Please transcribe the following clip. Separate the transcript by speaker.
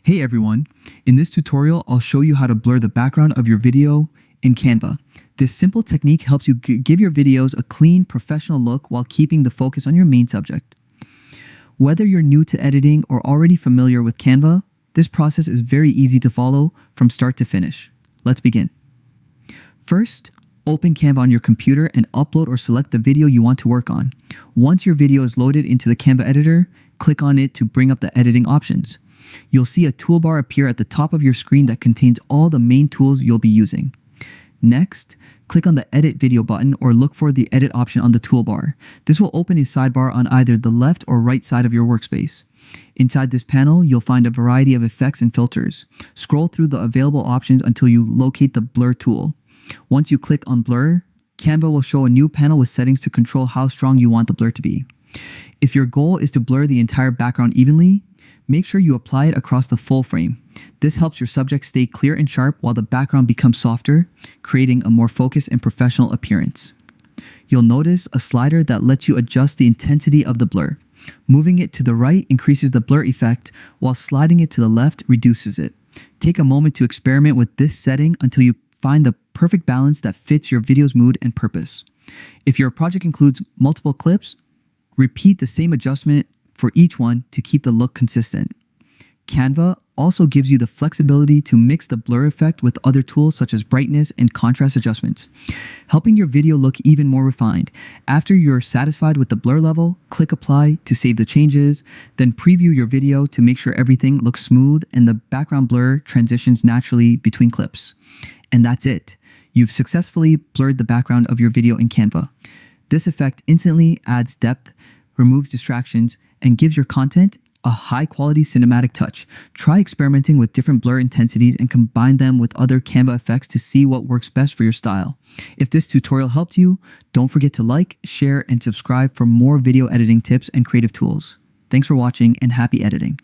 Speaker 1: Hey everyone, in this tutorial I'll show you how to blur the background of your video in Canva. This simple technique helps you give your videos a clean, professional look while keeping the focus on your main subject. Whether you're new to editing or already familiar with Canva, this process is very easy to follow from start to finish. Let's begin. First, open Canva on your computer and upload or select the video you want to work on. Once your video is loaded into the Canva editor, click on it to bring up the editing options. You'll see a toolbar appear at the top of your screen that contains all the main tools you'll be using. Next, click on the Edit Video button or look for the Edit option on the toolbar. This will open a sidebar on either the left or right side of your workspace. Inside this panel, you'll find a variety of effects and filters. Scroll through the available options until you locate the Blur tool. Once you click on Blur, Canva will show a new panel with settings to control how strong you want the blur to be. If your goal is to blur the entire background evenly, make sure you apply it across the full frame. This helps your subject stay clear and sharp while the background becomes softer, creating a more focused and professional appearance. You'll notice a slider that lets you adjust the intensity of the blur. Moving it to the right increases the blur effect, while sliding it to the left reduces it. Take a moment to experiment with this setting until you find the perfect balance that fits your video's mood and purpose. If your project includes multiple clips, repeat the same adjustment for each one to keep the look consistent. Canva also gives you the flexibility to mix the blur effect with other tools such as brightness and contrast adjustments, helping your video look even more refined. After you're satisfied with the blur level, click Apply to save the changes, then preview your video to make sure everything looks smooth and the background blur transitions naturally between clips. And that's it. You've successfully blurred the background of your video in Canva. This effect instantly adds depth, removes distractions, and gives your content a high-quality cinematic touch. Try experimenting with different blur intensities and combine them with other Canva effects to see what works best for your style. If this tutorial helped you, don't forget to like, share, and subscribe for more video editing tips and creative tools. Thanks for watching and happy editing.